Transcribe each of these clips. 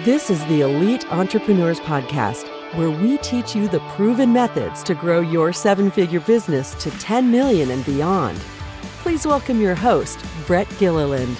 This is the Elite Entrepreneurs Podcast, where we teach you the proven methods to grow your seven-figure business to 10 million and beyond. Please welcome your host, Brett Gilliland.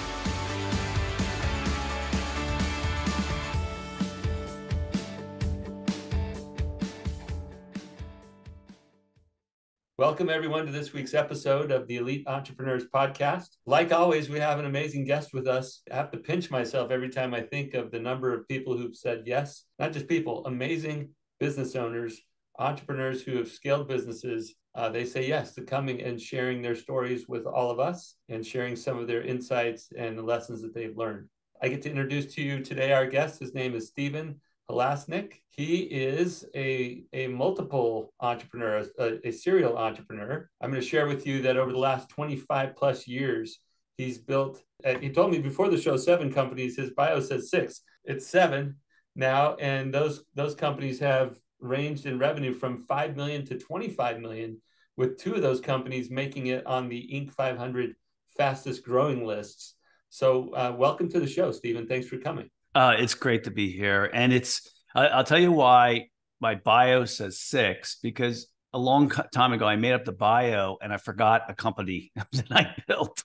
Welcome, everyone, to this week's episode of the Elite Entrepreneurs Podcast. Like always, we have an amazing guest with us. I have to pinch myself every time I think of the number of people who've said yes. Not just people, amazing business owners, entrepreneurs who have scaled businesses. They say yes to coming and sharing their stories with all of us and sharing some of their insights and the lessons that they've learned. I get to introduce to you today our guest. His name is Stephen Halasnik. He is a multiple entrepreneur, a serial entrepreneur. I'm going to share with you that over the last 25 plus years, he's built, he told me before the show, 7 companies. His bio says 6. It's 7 now. And those companies have ranged in revenue from 5 million to 25 million, with 2 of those companies making it on the Inc. 500 fastest growing lists. So welcome to the show, Stephen. Thanks for coming. It's great to be here. And I'll tell you why my bio says 6, because a long time ago, I made up the bio and I forgot a company that I built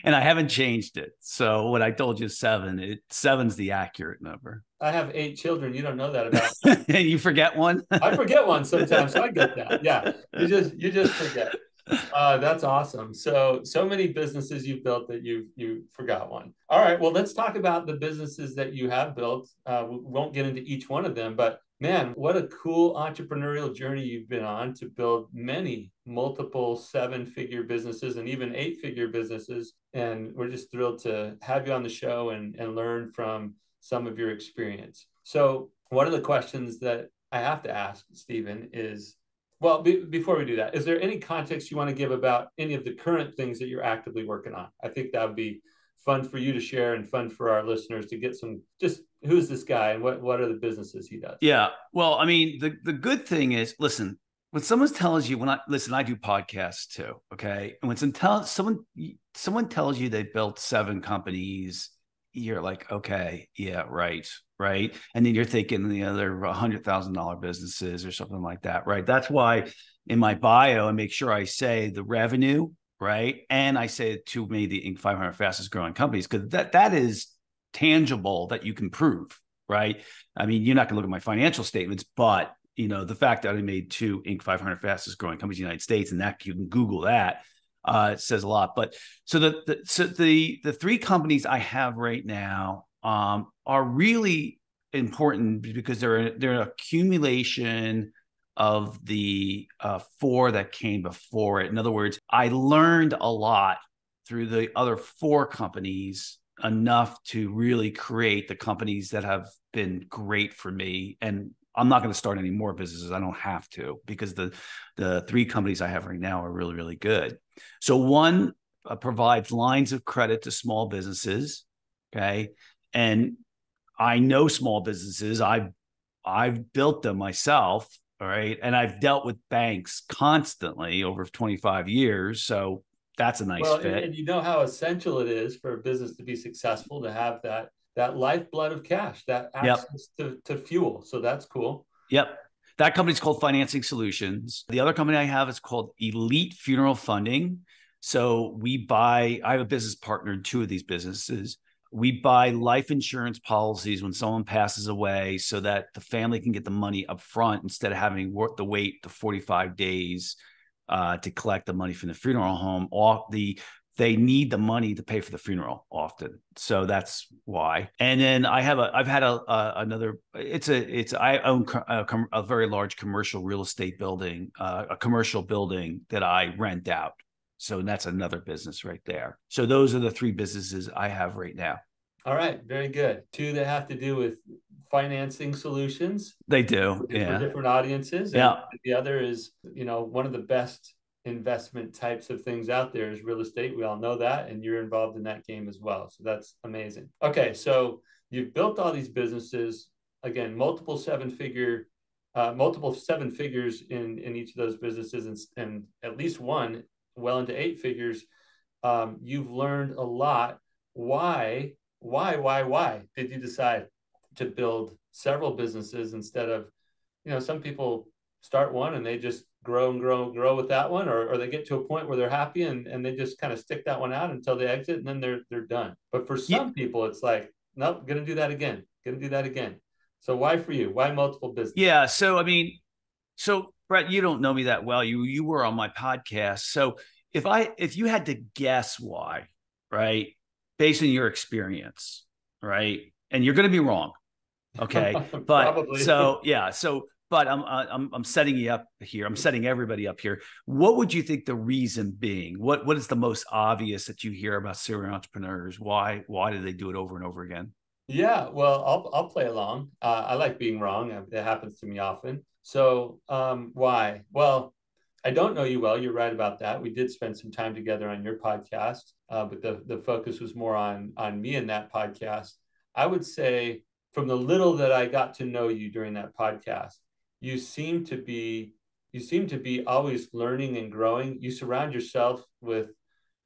and I haven't changed it. So when I told you 7, 7's the accurate number. I have 8 children. You don't know that about me. You forget one? I forget one sometimes. So I get that. Yeah. You just forget. That's awesome. So many businesses you've built that you forgot one. All right. Well, let's talk about the businesses that you have built. We won't get into each one of them, but man, what a cool entrepreneurial journey you've been on to build many multiple 7-figure businesses and even 8-figure businesses. And we're just thrilled to have you on the show and learn from some of your experience. So one of the questions that I have to ask, Stephen, is, well, before we do that, is there any context you want to give about any of the current things that you're actively working on? I think that would be fun for you to share and fun for our listeners to get some, just who's this guy and what are the businesses he does? Yeah. Well, I mean, the good thing is, listen, when someone tells you, I do podcasts too. Okay. And when someone tells you they built 7 companies, you're like, okay, yeah, right. And then you're thinking the other $100,000 businesses or something like that, right? That's why in my bio, I make sure I say the revenue, right? And I say to me, the Inc. 500 fastest growing companies, because that is tangible that you can prove, right? I mean, you're not going to look at my financial statements, but the fact that I made 2 Inc. 500 fastest growing companies in the United States, and that you can Google that, it says a lot. But so the 3 companies I have right now are really important because they're an accumulation of the 4 that came before it. In other words, I learned a lot through the other 4 companies, enough to really create the companies that have been great for me. And I'm not going to start any more businesses. I don't have to, because the 3 companies I have right now are really, really good. So one provides lines of credit to small businesses. Okay. And I know small businesses. I've built them myself. All right. And I've dealt with banks constantly over 25 years. So that's a nice fit. And you know how essential it is for a business to be successful, to have that lifeblood of cash, that access to fuel. So that's cool. Yep. That company's called Financing Solutions. The other company I have is called Elite Funeral Funding. So I have a business partner in 2 of these businesses. We buy life insurance policies when someone passes away so that the family can get the money up front instead of having to wait the 45 days to collect the money from the funeral home. They need the money to pay for the funeral often. So that's why. And then I own a very large commercial real estate building, a commercial building that I rent out. So that's another business right there. So those are the 3 businesses I have right now. All right. Very good. 2 that have to do with financing solutions. They do. For different audiences. Yeah. And the other is, one of the best investment types of things out there is real estate. We all know that, and you're involved in that game as well. So that's amazing. Okay. So you've built all these businesses, again, multiple 7 figures in each of those businesses, and at least one well into 8 figures. You've learned a lot. Why did you decide to build several businesses instead of, some people start one and they just grow and grow and grow with that one, or they get to a point where they're happy and they just kind of stick that one out until they exit, and then they're done. But for some people, it's like, nope, gonna do that again, gonna do that again. So why for you? Why multiple businesses? Yeah. So, I mean, so Brett, you don't know me that well. You were on my podcast. So if you had to guess why, right, based on your experience, right, and you're going to be wrong, okay, but Probably. But I'm setting you up here. I'm setting everybody up here. What would you think the reason being? What is the most obvious that you hear about serial entrepreneurs? Why do they do it over and over again? Yeah, well, I'll play along. I like being wrong. It happens to me often. So why? Well, I don't know you well. You're right about that. We did spend some time together on your podcast, but the focus was more on me in that podcast. I would say from the little that I got to know you during that podcast, you seem to be always learning and growing. You surround yourself with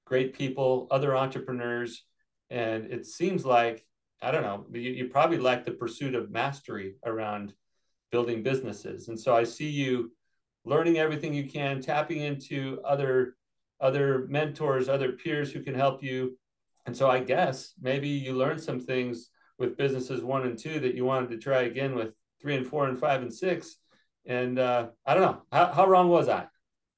great people, other entrepreneurs, and it seems like, I don't know, you probably like the pursuit of mastery around building businesses. And so I see you learning everything you can, tapping into other mentors, other peers who can help you. And so I guess maybe you learned some things with businesses 1 and 2 that you wanted to try again with 3 and 4 and 5 and 6. And I don't know, how wrong was I?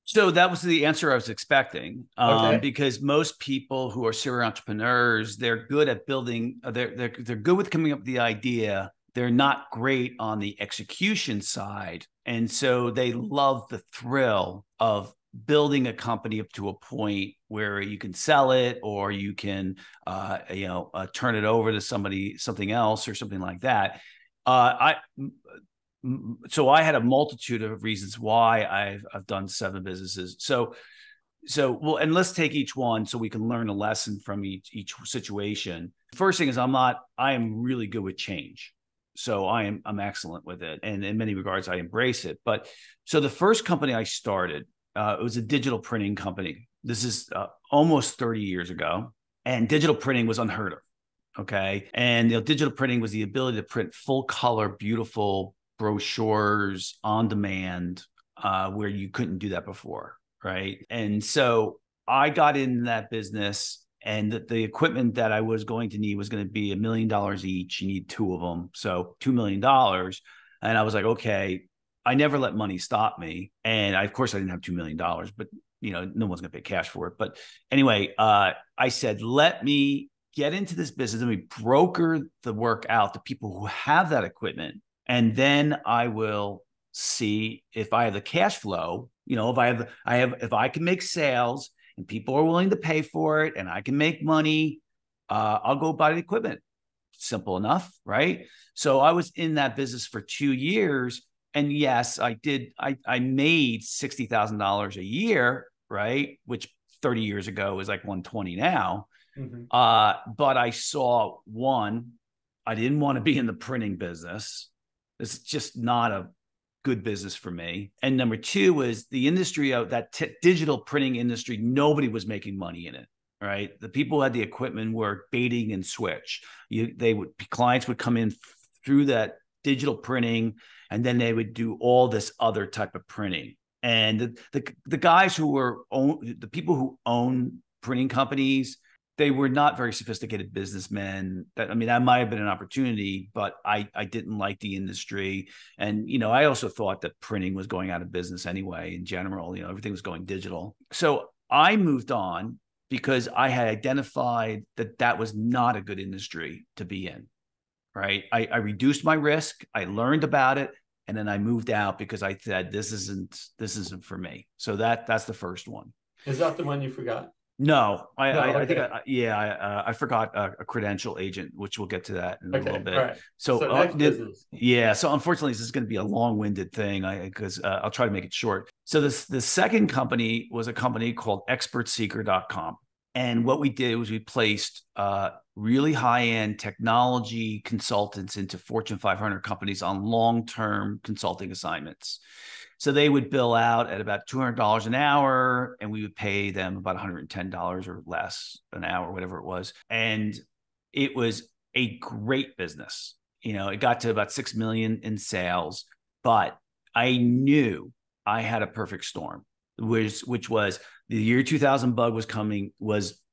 So that was the answer I was expecting, Okay. because most people who are serial entrepreneurs, they're good at building. They're good with coming up with the idea. They're not great on the execution side, and so they love the thrill of building a company up to a point where you can sell it, or you can, turn it over to something else, or something like that. So I had a multitude of reasons why I've done 7 businesses. So well, and let's take each one so we can learn a lesson from each situation. First thing is I am really good with change. So I'm excellent with it. And in many regards, I embrace it. But so the first company I started, it was a digital printing company. This is almost 30 years ago. And digital printing was unheard of. Okay. And digital printing was the ability to print full color, beautiful brochures on demand, where you couldn't do that before, right? And so I got in that business, and the equipment that I was going to need was going to be $1 million each. You need 2 of them, so $2 million. And I was like, okay, I never let money stop me. And of course, I didn't have $2 million, but no one's going to pay cash for it. But anyway, I said, let me get into this business. Let me broker the work out to people who have that equipment. And then I will see if I have the cash flow, if I can make sales and people are willing to pay for it and I can make money, I'll go buy the equipment. Simple enough, right? So I was in that business for 2 years. And yes, I did. I made $60,000 a year, right? Which 30 years ago is like 120 now. Mm-hmm. But I saw, one, I didn't want to be in the printing business. It's just not a good business for me. And number 2 was the industry of that digital printing industry. Nobody was making money in it, right? The people who had the equipment were baiting and switch. Clients would come in through that digital printing, and then they would do all this other type of printing. And the guys the people who own printing companies, they were not very sophisticated businessmen. That might have been an opportunity, but I didn't like the industry. And, I also thought that printing was going out of business anyway, in general, everything was going digital. So I moved on because I had identified that was not a good industry to be in, right? I reduced my risk. I learned about it. And then I moved out because I said, this isn't for me. So that's the first one. Is that the one you forgot? No, I think I forgot a credential agent, which we'll get to that in a little bit. All right. So next business. Yeah. So unfortunately, this is going to be a long-winded thing because I'll try to make it short. So the second company was a company called expertseeker.com. And what we did was we placed really high-end technology consultants into Fortune 500 companies on long-term consulting assignments. So they would bill out at about $200 an hour, and we would pay them about $110 or less an hour, whatever it was. And it was a great business. It got to about 6 million in sales, but I knew I had a perfect storm, which was the year 2000 bug was coming.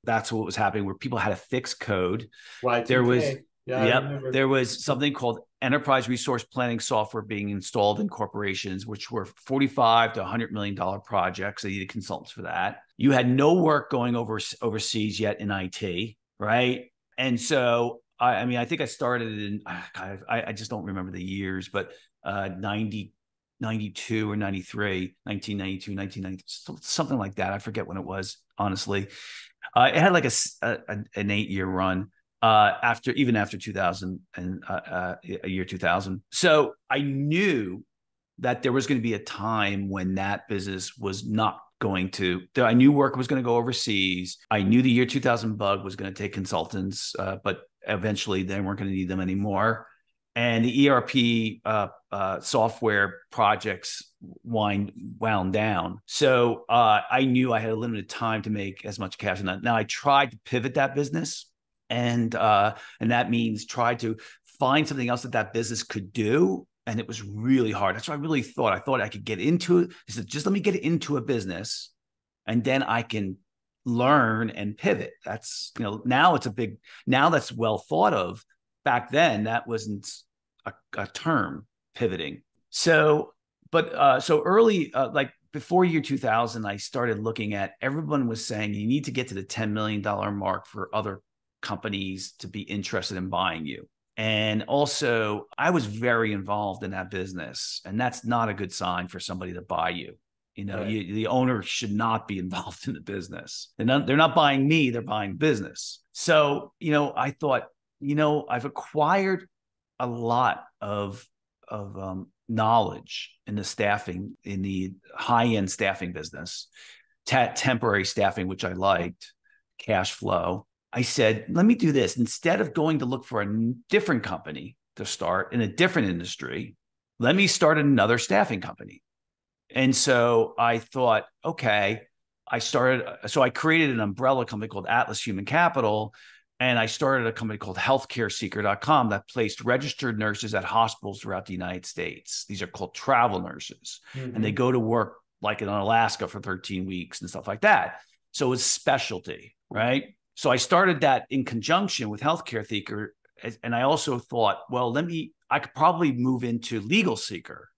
That's what was happening, where people had to fix code. Y2K. There was, yeah, I remember. there was something called enterprise resource planning software being installed in corporations, which were $45 to $100 million projects. They needed consultants for that. You had no work going overseas yet in IT, right? And so, I think I started in, I just don't remember the years, but 92 or 1992, 1990, something like that. I forget when it was, honestly. It had like an 8-year run after 2000 and year 2000. So I knew that there was going to be a time when that business was not going to. I knew work was going to go overseas. I knew the year 2000 bug was going to take consultants, but eventually they weren't going to need them anymore. And the ERP software projects wound down. So I knew I had a limited time to make as much cash on that. Now I tried to pivot that business, and that means try to find something else that business could do. And it was really hard. That's what I really thought. I thought I could get into it. I said, just let me get into a business, and then I can learn and pivot. That's, now now that's well thought of. Back then, that wasn't a term, pivoting. So early, like before year 2000, I started looking at, everyone was saying you need to get to the $10 million mark for other companies to be interested in buying you. And also, I was very involved in that business, and that's not a good sign for somebody to buy you. Right. The owner should not be involved in the business. They're not buying me; they're buying business. So, I thought, I've acquired a lot of knowledge in the high-end staffing business, temporary staffing, which I liked, cash flow. I said, let me do this. Instead of going to look for a different company to start in a different industry, let me start another staffing company. And so I thought, okay, so I created an umbrella company called Atlas Human Capital. And I started a company called healthcareseeker.com that placed registered nurses at hospitals throughout the United States. These are called travel nurses. Mm-hmm. And they go to work like in Alaska for 13 weeks and stuff like that. So it's specialty, right? So I started that in conjunction with Healthcare Seeker. And I also thought, well, I could probably move into Legal Seeker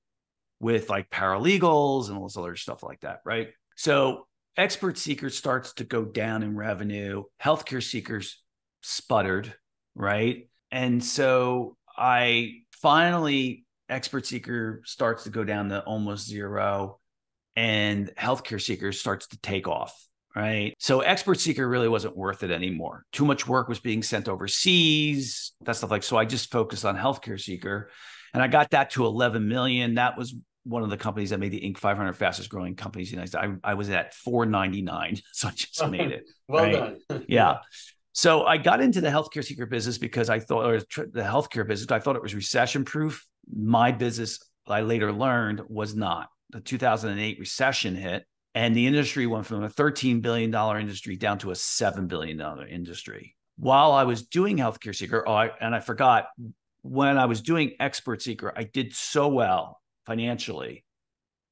with like paralegals and all this other stuff like that, right? So Expert Seeker starts to go down in revenue. Healthcare Seekers sputtered, right? And so Expert Seeker starts to go down to almost zero, and Healthcare Seeker starts to take off, right? So Expert Seeker really wasn't worth it anymore. Too much work was being sent overseas, that stuff so I just focused on Healthcare Seeker, and I got that to 11 million. That was one of the companies that made the Inc. 500 fastest growing companies in the United States. I was at 499, so I just made it. Well done. Yeah. So I got into the Healthcare Seeker business because I thought, the healthcare business, I thought it was recession proof. My business, I later learned, was not. The 2008 recession hit, and the industry went from a $13 billion industry down to a $7 billion industry. While I was doing Healthcare Seeker, and I forgot, when I was doing Expert Seeker, I did so well financially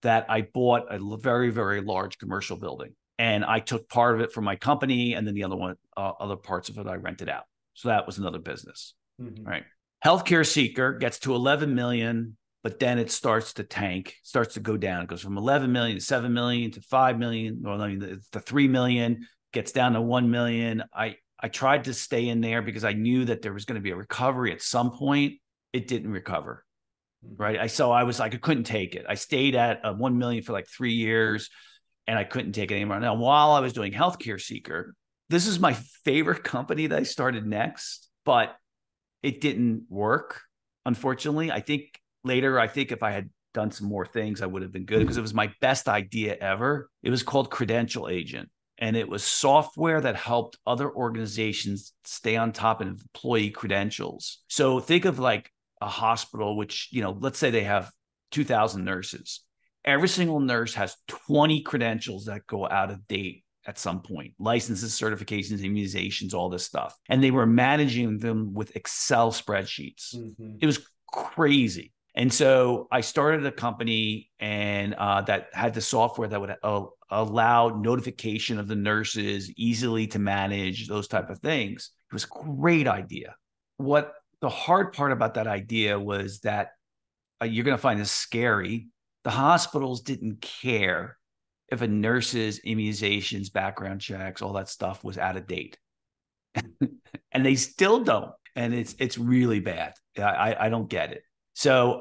that I bought a very, very large commercial building. And I took part of it for my company, and then the other parts of it I rented out. So that was another business, right? Healthcare Seeker gets to 11 million, but then it starts to tank, starts to go down. It goes from 11 million to 7 million to 5 million, to 3 million, gets down to 1 million. I tried to stay in there because I knew that there was going to be a recovery at some point. It didn't recover, right? So I was like, I couldn't take it. I stayed at 1 million for like 3 years. And I couldn't take it anymore. Now, while I was doing Healthcare Seeker, this is my favorite company that I started next, but it didn't work, unfortunately. I think if I had done some more things, I would have been good, because it was my best idea ever. It was called Credential Agent, and it was software that helped other organizations stay on top of employee credentials. So think of like a hospital, which, let's say they have 2,000 nurses. Every single nurse has 20 credentials that go out of date at some point, licenses, certifications, immunizations, all this stuff. And they were managing them with Excel spreadsheets. It was crazy. And so I started a company and that had the software that would allow notification of the nurses easily to manage those type of things. It was a great idea. What the hard part about that idea was that you're going to find this scary. The hospitals didn't care if a nurse's immunizations, background checks, all that stuff was out of date. And they still don't. And it's really bad. I don't get it. So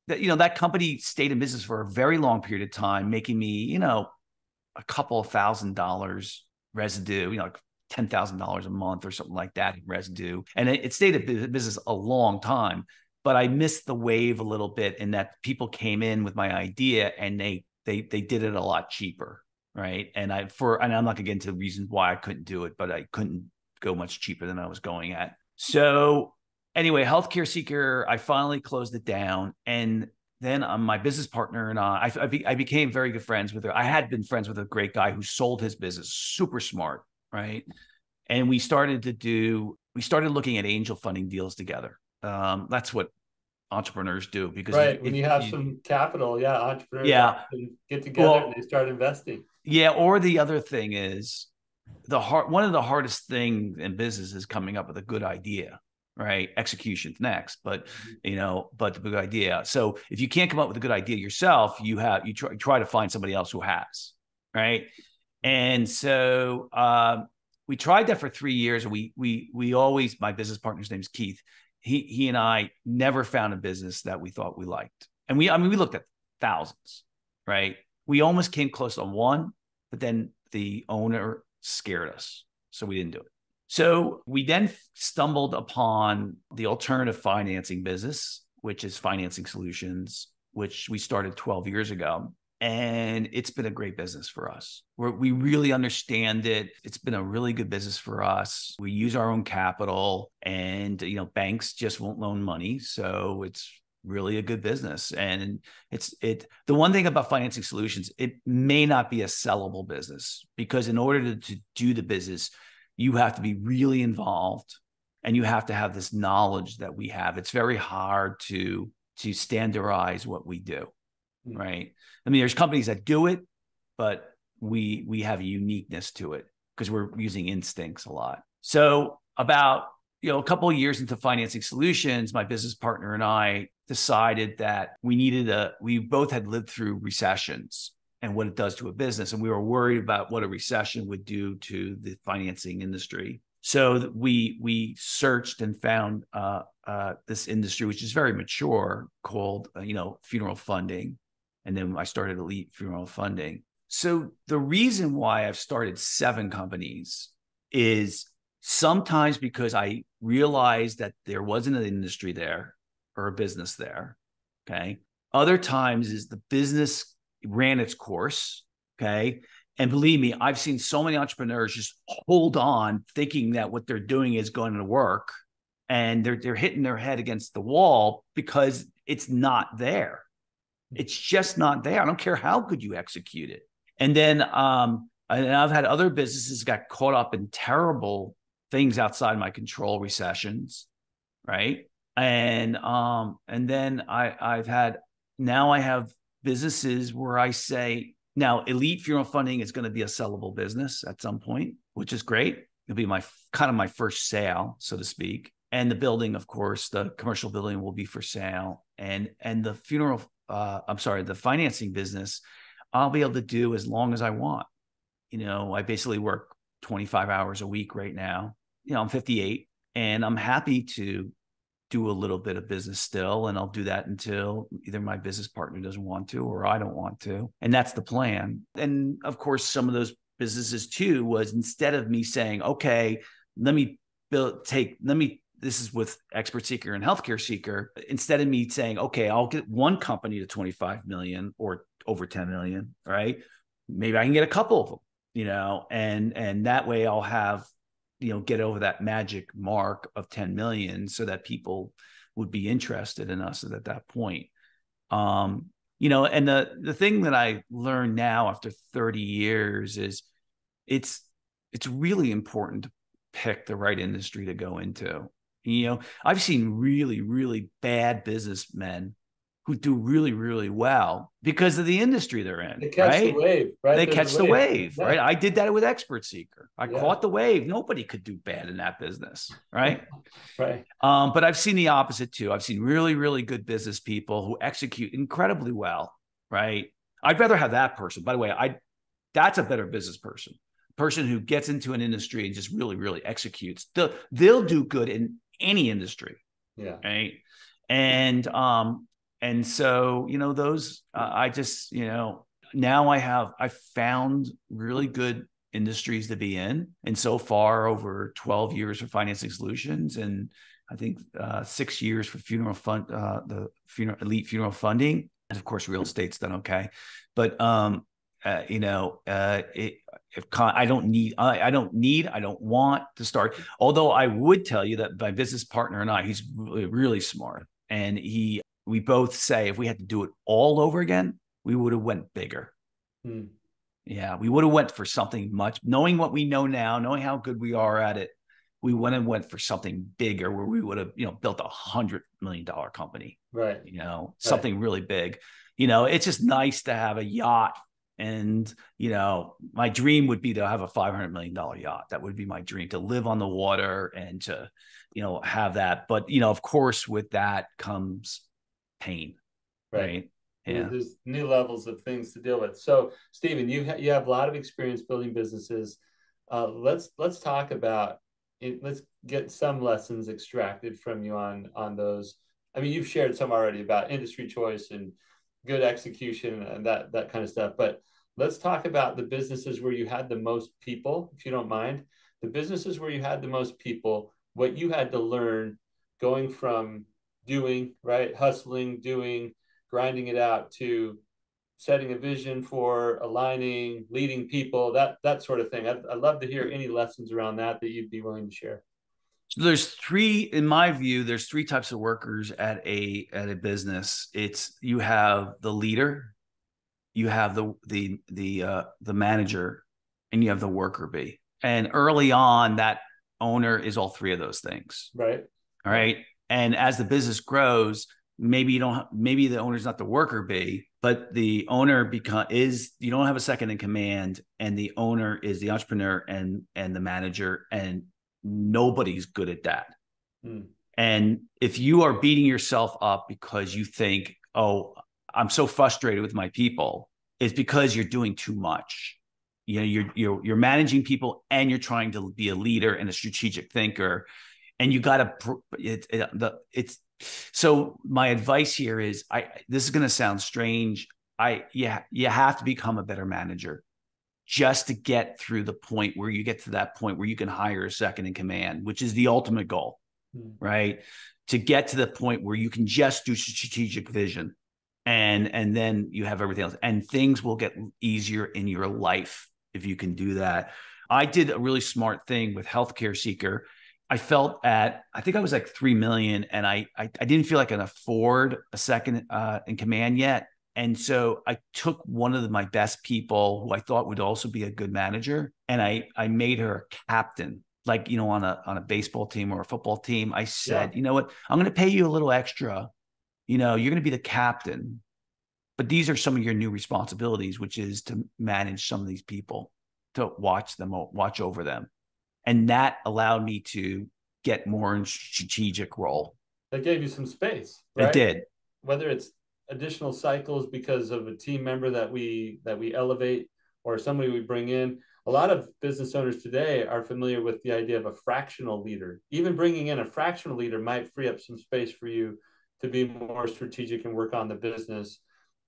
that company stayed in business for a very long period of time, making me, a couple of $1,000 residue, like $10,000 a month or something like that in residue. And it stayed in business a long time, but I missed the wave a little bit in that people came in with my idea and they did it a lot cheaper. Right. And I'm not gonna get into the reasons why I couldn't do it, but I couldn't go much cheaper than I was going at. So anyway, Healthcare Seeker, I finally closed it down. And then my business partner and I became very good friends with her. I had been friends with a great guy who sold his business, super smart, right? And we started looking at angel funding deals together. That's what entrepreneurs do, because when you have some capital, entrepreneurs often get together and they start investing. Yeah, or the other thing is one of the hardest things in business is coming up with a good idea. Right. Execution's next, but but the good idea. So if you can't come up with a good idea yourself, you try to find somebody else who has. Right. And so we tried that for 3 years. We always, my business partner's name is Keith. He and I never found a business that we thought we liked. And we looked at thousands. Right. We almost came close on one, but then the owner scared us. So we didn't do it. So we then stumbled upon the alternative financing business, which is financing solutions, which we started 12 years ago. And it's been a great business for us. We really understand it. It's been a really good business for us. We use our own capital and, banks just won't loan money. So it's really a good business. And the one thing about financing solutions, it may not be a sellable business, because in order to do the business, you have to be really involved and you have to have this knowledge that we have. It's very hard to standardize what we do, right? I mean, there's companies that do it, but we have a uniqueness to it because we're using instincts a lot. So about, a couple of years into financing solutions, my business partner and I decided that we both had lived through recessions and what it does to a business. And we were worried about what a recession would do to the financing industry. So we searched and found this industry, which is very mature, called, funeral funding. And then I started Elite Funeral Funding. So the reason why I've started 7 companies is sometimes because I realized that there wasn't an industry there or a business there. Okay. Other times is the business ran its course. Okay. And believe me, I've seen so many entrepreneurs just hold on thinking that what they're doing is going to work. And they're hitting their head against the wall because it's not there. It's just not there. I don't care how good you execute it. And then I've had other businesses got caught up in terrible things outside my control, recessions. Right. And then I have businesses where I say, now Elite Funeral Funding is going to be a sellable business at some point, which is great. It'll be my first sale, so to speak. And the building, of course, the commercial building will be for sale. And the the financing business, I'll be able to do as long as I want. I basically work 25 hours a week right now. I'm 58 and I'm happy to do a little bit of business still. And I'll do that until either my business partner doesn't want to, or I don't want to. And that's the plan. And of course, some of those businesses too was, instead of me saying, okay, this is with Expert Seeker and Healthcare Seeker, instead of me saying, okay, I'll get one company to 25 million or over 10 million, right? Maybe I can get a couple of them, and that way I'll have, get over that magic mark of 10 million so that people would be interested in us at that point. And the thing that I learned now after 30 years is it's really important to pick the right industry to go into. I've seen really, really bad businessmen who do really, really well because of the industry they're in. They catch the wave, right? They There's catch a the wave, Yeah. right? I did that with Expert Seeker. I Yeah. caught the wave. Nobody could do bad in that business, right? Right. But I've seen the opposite too. I've seen really, really good business people who execute incredibly well, right? I'd rather have that person. By the way, that's a better business person. Person who gets into an industry and just really, really executes. They'll do good in any industry. Yeah. Right. And so, those, I just, now I've found really good industries to be in. And so far over 12 years for financing solutions, and I think 6 years for funeral fund, the elite funeral funding. And of course, real estate's done okay. But, I don't want to start. Although I would tell you that my business partner and I, he's really, really smart. And we both say if we had to do it all over again, we would have went bigger. Yeah, we would have went for something much, knowing what we know now, knowing how good we are at it. We went for something bigger where we would have, built $100 million company, right? Something really big. It's just nice to have a yacht. And, my dream would be to have a $500 million yacht. That would be my dream, to live on the water and to, have that. But, of course, with that comes pain. Right. Yeah. There's new levels of things to deal with. So, Stephen, you have a lot of experience building businesses. Let's talk about it. Let's get some lessons extracted from you on those. I mean, you've shared some already about industry choice and good execution and that kind of stuff. But let's talk about the businesses where you had the most people, if you don't mind. The businesses where you had the most people, what you had to learn going from doing, right, hustling, doing, grinding it out, to setting a vision for aligning, leading people, that sort of thing. I'd love to hear any lessons around that you'd be willing to share. So in my view, there's three types of workers at a business. You have the leader, you have the manager, and you have the worker bee. And early on, that owner is all three of those things. Right. All right. And as the business grows, maybe the owner's not the worker bee, but the owner you don't have a second in command, and the owner is the entrepreneur and the manager, and nobody's good at that. And if you are beating yourself up because you think, oh, I'm so frustrated with my people, it's because you're doing too much. You're managing people, and you're trying to be a leader and a strategic thinker, and you got to. So my advice here is, this is going to sound strange. You have to become a better manager, just to get through the point where you get to that point where you can hire a second in command, which is the ultimate goal, right? To get to the point where you can just do strategic vision, and then you have everything else, and things will get easier in your life if you can do that. I did a really smart thing with Healthcare Seeker. I think I was like 3 million, and I didn't feel like I could afford a second in command yet. And so I took one of my best people who I thought would also be a good manager, and I made her a captain, like, on a baseball team or a football team. I said, You know what, I'm going to pay you a little extra. You're going to be the captain, but these are some of your new responsibilities, which is to manage some of these people, to watch over them. And that allowed me to get more in strategic role. That gave you some space, right? It did. Whether it's additional cycles because of a team member that we elevate, or somebody we bring in. A lot of business owners today are familiar with the idea of a fractional leader. Even bringing in a fractional leader might free up some space for you to be more strategic and work on the business.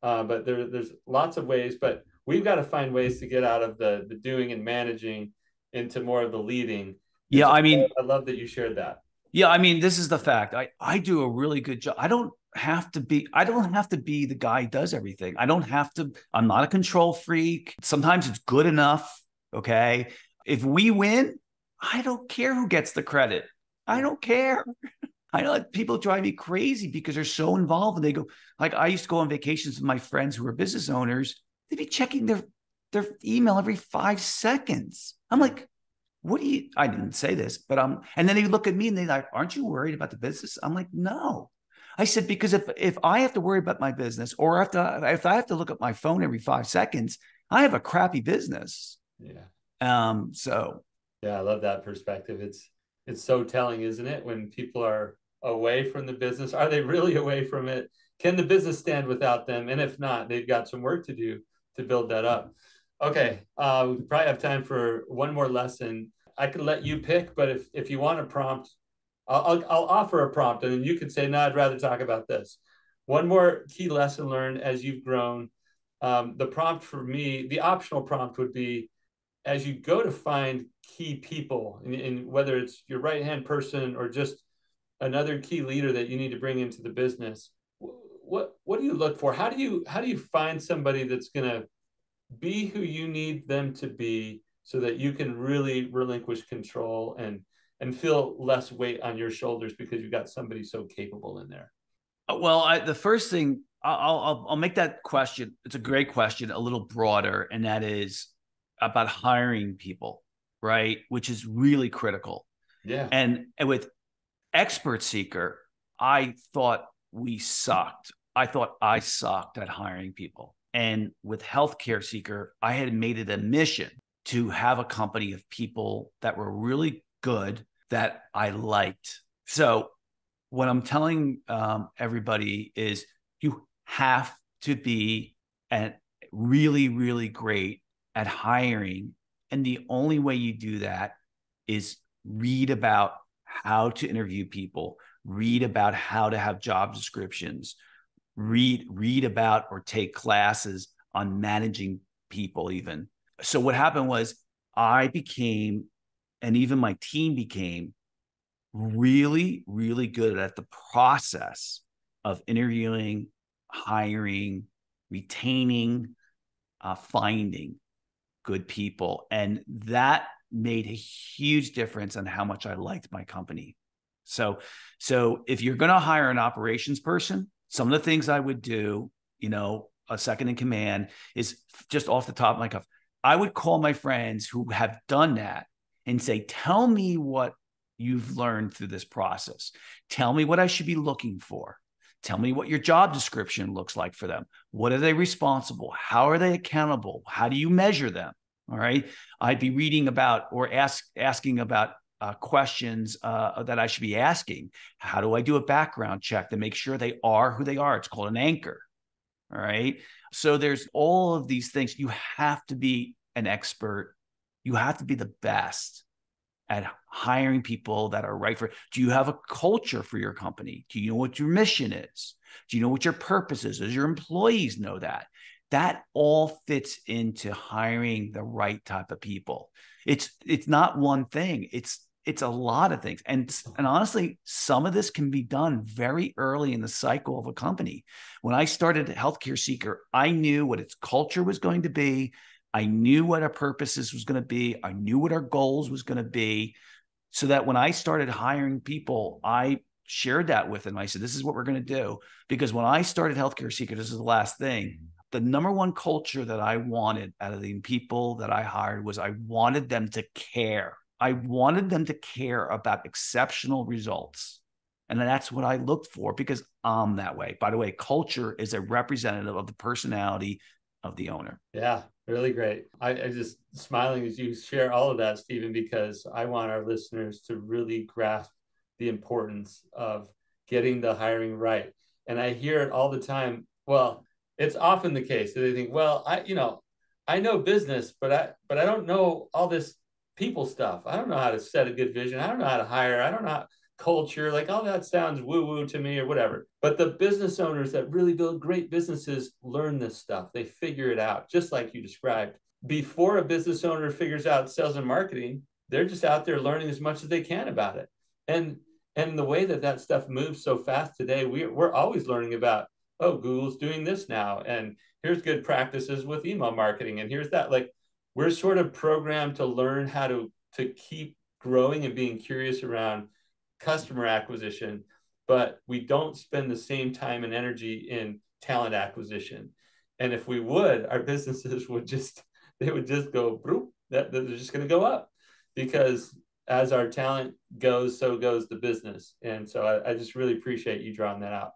But there's lots of ways, but we've got to find ways to get out of the doing and managing into more of the leading. Yeah, so I love that you shared that. Yeah, this is the fact. I do a really good job. I don't have to be the guy who does everything. I'm not a control freak. Sometimes it's good enough. Okay. If we win, I don't care who gets the credit. I don't care. I know that people drive me crazy because they're so involved, and they go, like, I used to go on vacations with my friends who were business owners. They'd be checking their email every 5 seconds. I'm like, what do you, I didn't say this, but and then they look at me and they're like, aren't you worried about the business? I'm like, no. I said, because if I have to worry about my business, or if I have to look at my phone every 5 seconds, I have a crappy business. So yeah, I love that perspective. It's so telling, isn't it? When people are away from the business, are they really away from it? Can the business stand without them? And if not, they've got some work to do to build that up. Okay, we probably have time for one more lesson. I could let you pick, but if you want a prompt, I'll offer a prompt, and then you could say, no, I'd rather talk about this. One more key lesson learned as you've grown. The prompt for me, the optional prompt would be, as you go to find key people, and whether it's your right-hand person or just another key leader that you need to bring into the business, what do you look for? How do you find somebody that's going to be who you need them to be, so that you can really relinquish control and feel less weight on your shoulders because you've got somebody so capable in there? Well, the first thing, I'll make that question, it's a great question, a little broader, and that is about hiring people, right? Which is really critical. Yeah. And with Expert Seeker, I thought we sucked. I thought I sucked at hiring people. And with Healthcare Seeker, I had made it a mission to have a company of people that were really good, that I liked. So what I'm telling everybody is, you have to be really, really great at hiring. And the only way you do that is read about how to interview people, read about how to have job descriptions, read about or take classes on managing people even. So what happened was, I became, and even my team became, really, really good at the process of interviewing, hiring, retaining, finding good people. And that made a huge difference on how much I liked my company. So if you're going to hire an operations person, some of the things I would do, a second in command, is just off the top of my cuff, I would call my friends who have done that and say, tell me what you've learned through this process. Tell me what I should be looking for. Tell me what your job description looks like for them. What are they responsible? How are they accountable? How do you measure them? All right. I'd be reading about or asking about questions that I should be asking. How do I do a background check to make sure they are who they are? It's called an anchor. All right. So there's all of these things. You have to be an expert. You have to be the best at hiring people that are right for it. Do you have a culture for your company? Do you know what your mission is? Do you know what your purpose is? Does your employees know that? That all fits into hiring the right type of people. It's not one thing. It's a lot of things. And honestly, some of this can be done very early in the cycle of a company. When I started Healthcare Seeker, I knew what its culture was going to be. I knew what our purposes was going to be. I knew what our goals was going to be, so that when I started hiring people, I shared that with them. I said, this is what we're going to do. Because when I started Healthcare Seeker, this is the last thing, the number one culture that I wanted out of the people that I hired was, I wanted them to care. I wanted them to care about exceptional results. And that's what I looked for, because I'm that way. By the way, culture is a representative of the personality of the owner. Yeah, really great. I just smiling as you share all of that, Stephen, because I want our listeners to really grasp the importance of getting the hiring right. And I hear it all the time. Well, it's often the case that they think, well, I know business, but I don't know all this people stuff. I don't know how to set a good vision. I don't know how to hire. I don't know how, culture, like all that sounds woo-woo to me or whatever. But the business owners that really build great businesses learn this stuff. They figure it out, just like you described. Before a business owner figures out sales and marketing, they're just out there learning as much as they can about it. And the way that stuff moves so fast today, we're always learning about, oh, Google's doing this now, and here's good practices with email marketing, and here's that. Like, we're sort of programmed to learn how to keep growing and being curious around customer acquisition. but we don't spend the same time and energy in talent acquisition. And if we would, our businesses would just go, they're just going to go up, because as our talent goes, so goes the business. And so I just really appreciate you drawing that out.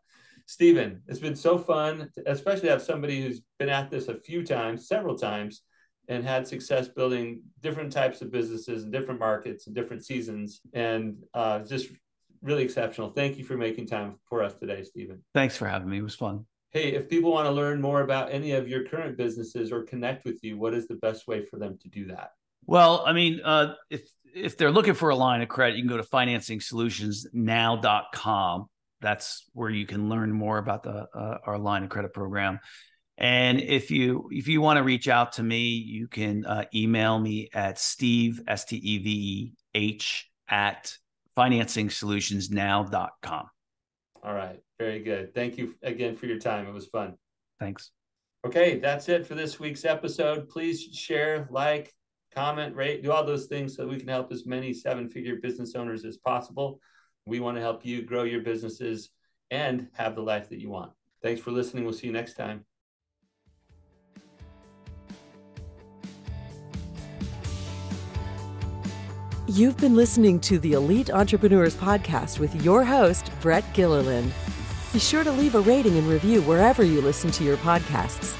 Stephen, it's been so fun, especially to have somebody who's been at this a few times, several times, and had success building different types of businesses in different markets and different seasons. And just really exceptional. Thank you for making time for us today, Stephen. Thanks for having me. It was fun. Hey, if people want to learn more about any of your current businesses or connect with you, what is the best way for them to do that? Well, I mean, if they're looking for a line of credit, you can go to financingsolutionsnow.com. That's where you can learn more about our line of credit program. And if you want to reach out to me, you can email me at Steve, STEVEH, at financingsolutionsnow.com. All right. Very good. Thank you again for your time. It was fun. Thanks. Okay. That's it for this week's episode. Please share, like, comment, rate, do all those things so we can help as many seven-figure business owners as possible. We want to help you grow your businesses and have the life that you want. Thanks for listening. We'll see you next time. You've been listening to the Elite Entrepreneurs Podcast with your host, Brett Gilliland. Be sure to leave a rating and review wherever you listen to your podcasts.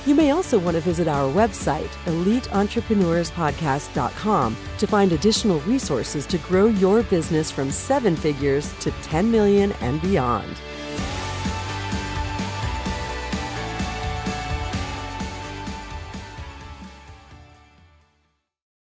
You may also want to visit our website, eliteentrepreneurspodcast.com, to find additional resources to grow your business from 7 figures to 10 million and beyond.